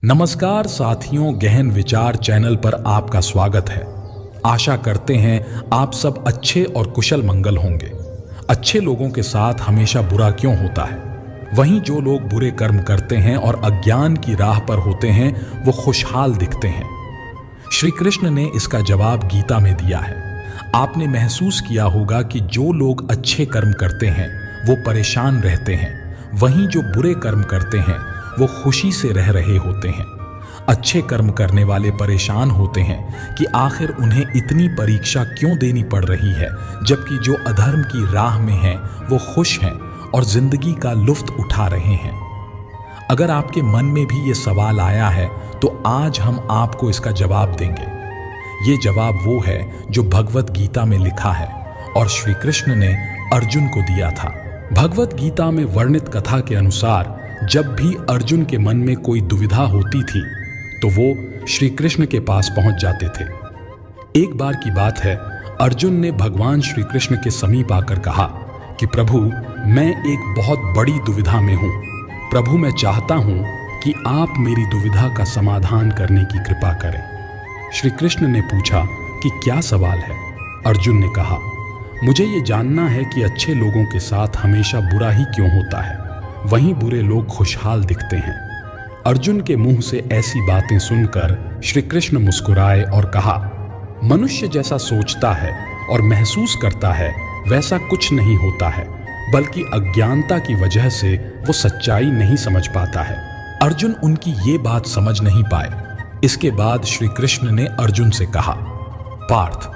नमस्कार साथियों, गहन विचार चैनल पर आपका स्वागत है। आशा करते हैं आप सब अच्छे और कुशल मंगल होंगे। अच्छे लोगों के साथ हमेशा बुरा क्यों होता है? वहीं जो लोग बुरे कर्म करते हैं और अज्ञान की राह पर होते हैं वो खुशहाल दिखते हैं। श्री कृष्ण ने इसका जवाब गीता में दिया है। आपने महसूस किया होगा कि जो लोग अच्छे कर्म करते हैं वो परेशान रहते हैं, वहीं जो बुरे कर्म करते हैं वो खुशी से रह रहे होते हैं। अच्छे कर्म करने वाले परेशान होते हैं कि आखिर उन्हें इतनी परीक्षा क्यों देनी पड़ रही है, जबकि जो अधर्म की राह में हैं वो खुश हैं और जिंदगी का लुत्फ उठा रहे हैं। अगर आपके मन में भी ये सवाल आया है तो आज हम आपको इसका जवाब देंगे। ये जवाब वो है जो भगवत गीता में लिखा है और श्री कृष्ण ने अर्जुन को दिया था। भगवत गीता में वर्णित कथा के अनुसार जब भी अर्जुन के मन में कोई दुविधा होती थी तो वो श्री कृष्ण के पास पहुंच जाते थे। एक बार की बात है, अर्जुन ने भगवान श्री कृष्ण के समीप आकर कहा कि प्रभु, मैं एक बहुत बड़ी दुविधा में हूं। प्रभु, मैं चाहता हूं कि आप मेरी दुविधा का समाधान करने की कृपा करें। श्री कृष्ण ने पूछा कि क्या सवाल है? अर्जुन ने कहा, मुझे ये जानना है कि अच्छे लोगों के साथ हमेशा बुरा ही क्यों होता है, वहीं बुरे लोग खुशहाल दिखते हैं। अर्जुन के मुंह से ऐसी बातें सुनकर श्री कृष्ण मुस्कुराए और कहा, मनुष्य जैसा सोचता है और महसूस करता है वैसा कुछ नहीं होता है, बल्कि अज्ञानता की वजह से वो सच्चाई नहीं समझ पाता है। अर्जुन उनकी ये बात समझ नहीं पाए। इसके बाद श्री कृष्ण ने अर्जुन से कहा, पार्थ,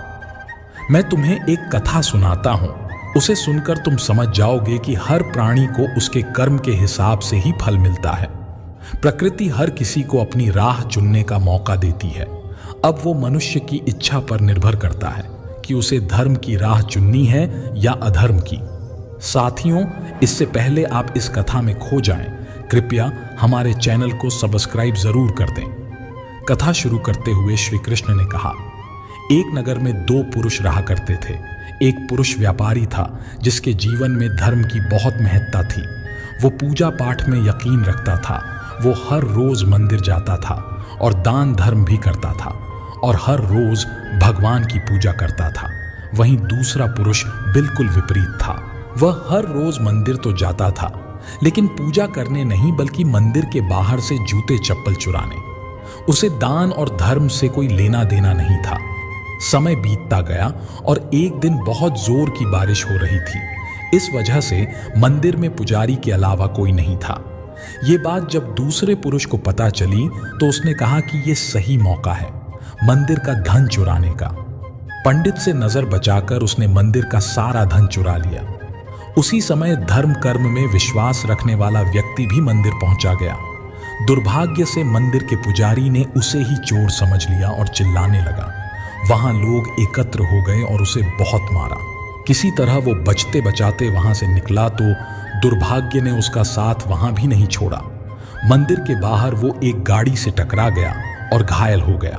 मैं तुम्हें एक कथा सुनाता हूं। उसे सुनकर तुम समझ जाओगे कि हर प्राणी को उसके कर्म के हिसाब से ही फल मिलता है। प्रकृति हर किसी को अपनी राह चुनने का मौका देती है। अब वो मनुष्य की इच्छा पर निर्भर करता है कि उसे धर्म की राह चुननी है या अधर्म की। साथियों, इससे पहले आप इस कथा में खो जाएं, कृपया हमारे चैनल को सब्सक्राइब जरूर कर दें। कथा शुरू करते हुए श्री कृष्ण ने कहा, एक नगर में दो पुरुष रहा करते थे। एक पुरुष व्यापारी था जिसके जीवन में धर्म की बहुत महत्ता थी। वो पूजा पाठ में यकीन रखता था। वो हर रोज मंदिर जाता था और दान धर्म भी करता था और हर रोज भगवान की पूजा करता था। वहीं दूसरा पुरुष बिल्कुल विपरीत था। वह हर रोज मंदिर तो जाता था, लेकिन पूजा करने नहीं बल्कि मंदिर के बाहर से जूते चप्पल चुराने। उसे दान और धर्म से कोई लेना देना नहीं था। समय बीतता गया और एक दिन बहुत जोर की बारिश हो रही थी। इस वजह से मंदिर में पुजारी के अलावा कोई नहीं था। ये बात जब दूसरे पुरुष को पता चली तो उसने कहा कि ये सही मौका है मंदिर का धन चुराने का। पंडित से नजर बचाकर उसने मंदिर का सारा धन चुरा लिया। उसी समय धर्म कर्म में विश्वास रखने वाला व्यक्ति भी मंदिर पहुंचा गया। दुर्भाग्य से मंदिर के पुजारी ने उसे ही चोर समझ लिया और चिल्लाने लगा। वहां लोग एकत्र हो गए और उसे बहुत मारा। किसी तरह वो बचते बचाते वहां से निकला तो दुर्भाग्य ने उसका साथ वहां भी नहीं छोड़ा। मंदिर के बाहर वो एक गाड़ी से टकरा गया और घायल हो गया।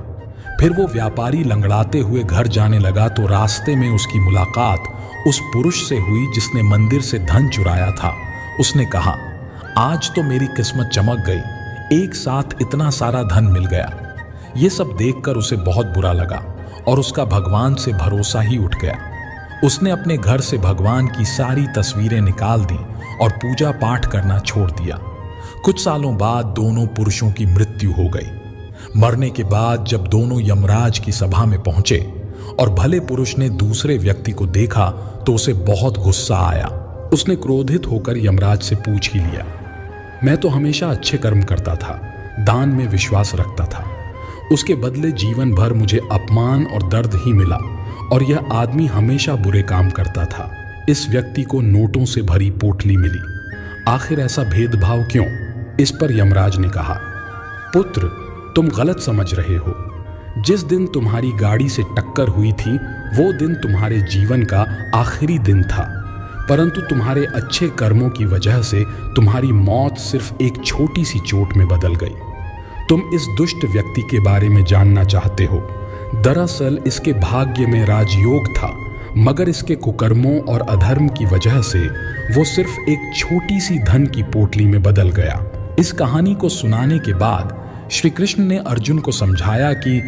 फिर वो व्यापारी लंगड़ाते हुए घर जाने लगा तो रास्ते में उसकी मुलाकात उस पुरुष से हुई जिसने मंदिर से धन चुराया था। उसने कहा, आज तो मेरी किस्मत चमक गई, एक साथ इतना सारा धन मिल गया। ये सब देखकर उसे बहुत बुरा लगा और उसका भगवान से भरोसा ही उठ गया। उसने अपने घर से भगवान की सारी तस्वीरें निकाल दी और पूजा पाठ करना छोड़ दिया। कुछ सालों बाद दोनों पुरुषों की मृत्यु हो गई। मरने के बाद जब दोनों यमराज की सभा में पहुंचे और भले पुरुष ने दूसरे व्यक्ति को देखा तो उसे बहुत गुस्सा आया। उसने क्रोधित होकर यमराज से पूछ ही लिया, मैं तो हमेशा अच्छे कर्म करता था, दान में विश्वास रखता था। उसके बदले जीवन भर मुझे अपमान और दर्द ही मिला और यह आदमी हमेशा बुरे काम करता था। इस व्यक्ति को नोटों से भरी पोटली मिली। आखिर ऐसा भेदभाव क्यों? इस पर यमराज ने कहा, पुत्र, तुम गलत समझ रहे हो। जिस दिन तुम्हारी गाड़ी से टक्कर हुई थी वो दिन तुम्हारे जीवन का आखिरी दिन था, परंतु तुम्हारे अच्छे कर्मों की वजह से तुम्हारी मौत सिर्फ एक छोटी सी चोट में बदल गई। तुम इस दुष्ट व्यक्ति के बारे में जानना चाहते हो। दरअसल इसके भाग्य में राजयोग था, मगर इसके कुकर्मों और अधर्म की वजह से वो सिर्फ एक छोटी सी धन की पोटली में बदल गया। इस कहानी को सुनाने के बाद श्री कृष्ण ने अर्जुन को समझाया कि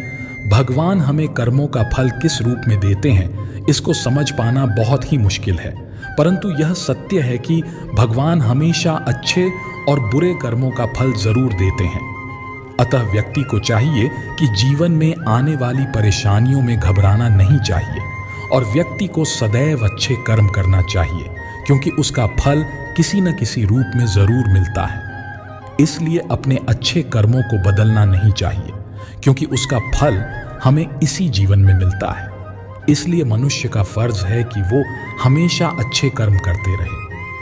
भगवान हमें कर्मों का फल किस रूप में देते हैं इसको समझ पाना बहुत ही मुश्किल है, परंतु यह सत्य है कि भगवान हमेशा अच्छे और बुरे कर्मों का फल जरूर देते हैं। अतः व्यक्ति को चाहिए कि जीवन में आने वाली परेशानियों में घबराना नहीं चाहिए और व्यक्ति को सदैव अच्छे कर्म करना चाहिए, क्योंकि उसका फल किसी न किसी रूप में जरूर मिलता है। इसलिए अपने अच्छे कर्मों को बदलना नहीं चाहिए, क्योंकि उसका फल हमें इसी जीवन में मिलता है। इसलिए मनुष्य का फर्ज है कि वो हमेशा अच्छे कर्म करते रहे,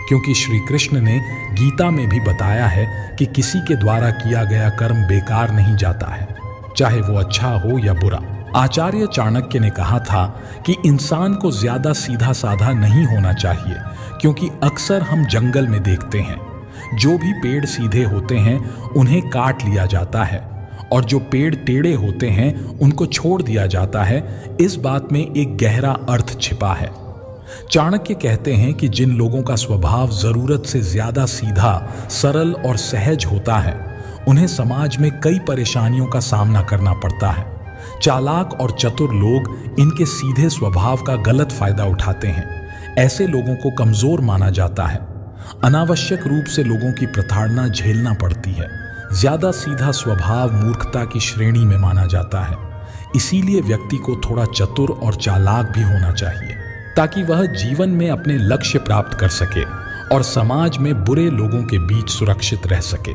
क्योंकि श्री कृष्ण ने गीता में भी बताया है कि किसी के द्वारा किया गया कर्म बेकार नहीं जाता है, चाहे वो अच्छा हो या बुरा। आचार्य चाणक्य ने कहा था कि इंसान को ज्यादा सीधा साधा नहीं होना चाहिए, क्योंकि अक्सर हम जंगल में देखते हैं जो भी पेड़ सीधे होते हैं उन्हें काट लिया जाता है और जो पेड़ टेढ़े होते हैं उनको छोड़ दिया जाता है। इस बात में एक गहरा अर्थ छिपा है। चाणक्य कहते हैं कि जिन लोगों का स्वभाव जरूरत से ज्यादा सीधा, सरल और सहज होता है, उन्हें समाज में कई परेशानियों का सामना करना पड़ता है। चालाक और चतुर लोग इनके सीधे स्वभाव का गलत फायदा उठाते हैं। ऐसे लोगों को कमजोर माना जाता है। अनावश्यक रूप से लोगों की प्रताड़ना झेलना पड़ती है। ज्यादा सीधा स्वभाव मूर्खता की श्रेणी में माना जाता है। इसीलिए व्यक्ति को थोड़ा चतुर और चालाक भी होना चाहिए, ताकि वह जीवन में अपने लक्ष्य प्राप्त कर सके और समाज में बुरे लोगों के बीच सुरक्षित रह सके।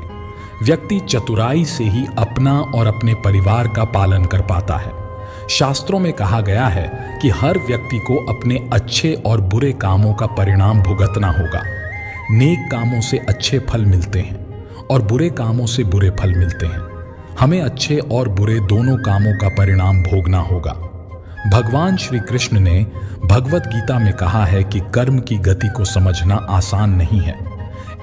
व्यक्ति चतुराई से ही अपना और अपने परिवार का पालन कर पाता है। शास्त्रों में कहा गया है कि हर व्यक्ति को अपने अच्छे और बुरे कामों का परिणाम भुगतना होगा। नेक कामों से अच्छे फल मिलते हैं और बुरे कामों से बुरे फल मिलते हैं। हमें अच्छे और बुरे दोनों कामों का परिणाम भोगना होगा। भगवान श्री कृष्ण ने भगवत गीता में कहा है कि कर्म की गति को समझना आसान नहीं है।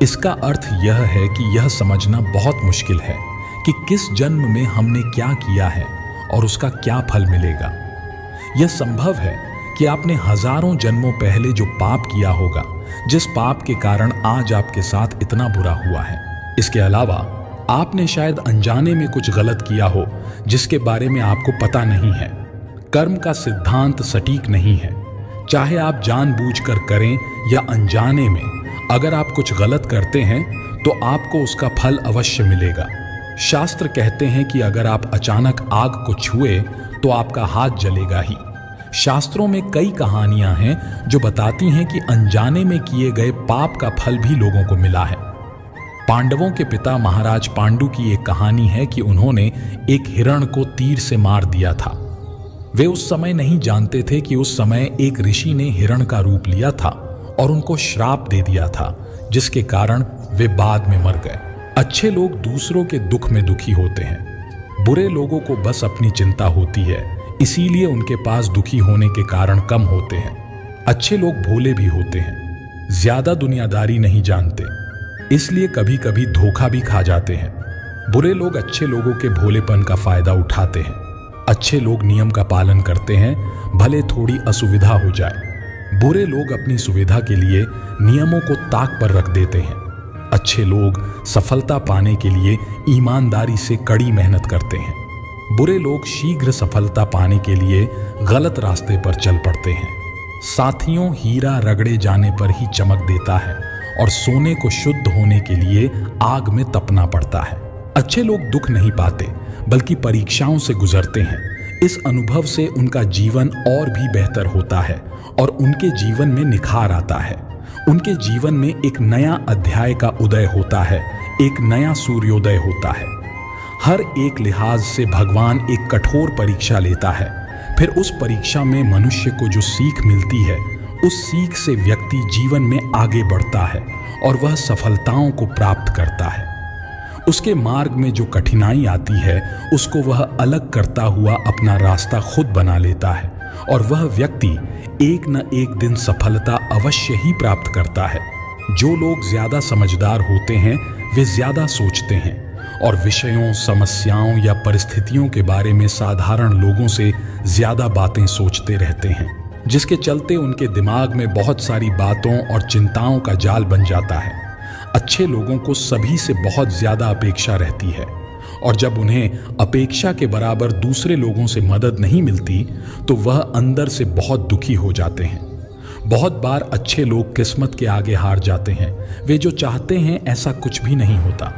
इसका अर्थ यह है कि यह समझना बहुत मुश्किल है कि किस जन्म में हमने क्या किया है और उसका क्या फल मिलेगा। यह संभव है कि आपने हजारों जन्मों पहले जो पाप किया होगा, जिस पाप के कारण आज आपके साथ इतना बुरा हुआ है। इसके अलावा आपने शायद अनजाने में कुछ गलत किया हो जिसके बारे में आपको पता नहीं है। कर्म का सिद्धांत सटीक नहीं है। चाहे आप जानबूझकर करें या अनजाने में, अगर आप कुछ गलत करते हैं तो आपको उसका फल अवश्य मिलेगा। शास्त्र कहते हैं कि अगर आप अचानक आग को छुए तो आपका हाथ जलेगा ही। शास्त्रों में कई कहानियां हैं जो बताती हैं कि अनजाने में किए गए पाप का फल भी लोगों को मिला है। पांडवों के पिता महाराज पांडु की एक कहानी है कि उन्होंने एक हिरण को तीर से मार दिया था। वे उस समय नहीं जानते थे कि उस समय एक ऋषि ने हिरण का रूप लिया था और उनको श्राप दे दिया था, जिसके कारण वे बाद में मर गए। अच्छे लोग दूसरों के दुख में दुखी होते हैं। बुरे लोगों को बस अपनी चिंता होती है, इसीलिए उनके पास दुखी होने के कारण कम होते हैं। अच्छे लोग भोले भी होते हैं, ज्यादा दुनियादारी नहीं जानते, इसलिए कभी कभी धोखा भी खा जाते हैं। बुरे लोग अच्छे लोगों के भोलेपन का फायदा उठाते हैं। अच्छे लोग नियम का पालन करते हैं, भले थोड़ी असुविधा हो जाए। बुरे लोग अपनी सुविधा के लिए नियमों को ताक पर रख देते हैं। अच्छे लोग सफलता पाने के लिए ईमानदारी से कड़ी मेहनत करते हैं। बुरे लोग शीघ्र सफलता पाने के लिए गलत रास्ते पर चल पड़ते हैं। साथियों, हीरा रगड़े जाने पर ही चमक देता है और सोने को शुद्ध होने के लिए आग में तपना पड़ता है। अच्छे लोग दुख नहीं पाते, बल्कि परीक्षाओं से गुजरते हैं। इस अनुभव से उनका जीवन और भी बेहतर होता है और उनके जीवन में निखार आता है। उनके जीवन में एक नया अध्याय का उदय होता है, एक नया सूर्योदय होता है। हर एक लिहाज से भगवान एक कठोर परीक्षा लेता है, फिर उस परीक्षा में मनुष्य को जो सीख मिलती है, उस सीख से व्यक्ति जीवन में आगे बढ़ता है और वह सफलताओं को प्राप्त करता है। उसके मार्ग में जो कठिनाई आती है, उसको वह अलग करता हुआ अपना रास्ता खुद बना लेता है और वह व्यक्ति एक न एक दिन सफलता अवश्य ही प्राप्त करता है। जो लोग ज्यादा समझदार होते हैं, वे ज्यादा सोचते हैं और विषयों, समस्याओं या परिस्थितियों के बारे में साधारण लोगों से ज्यादा बातें सोचते रहते हैं, जिसके चलते उनके दिमाग में बहुत सारी बातों और चिंताओं का जाल बन जाता है। अच्छे लोगों को सभी से बहुत ज्यादा अपेक्षा रहती है और जब उन्हें अपेक्षा के बराबर दूसरे लोगों से मदद नहीं मिलती तो वह अंदर से बहुत दुखी हो जाते हैं। बहुत बार अच्छे लोग किस्मत के आगे हार जाते हैं। वे जो चाहते हैं ऐसा कुछ भी नहीं होता।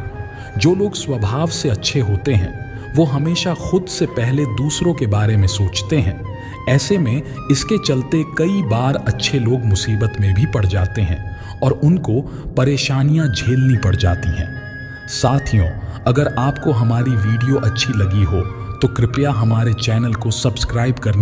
जो लोग स्वभाव से अच्छे होते हैं वो हमेशा खुद से पहले दूसरों के बारे में सोचते हैं। ऐसे में इसके चलते कई बार अच्छे लोग मुसीबत में भी पड़ जाते हैं और उनको परेशानियां झेलनी पड़ जाती हैं। साथियों, अगर आपको हमारी वीडियो अच्छी लगी हो तो कृपया हमारे चैनल को सब्सक्राइब करने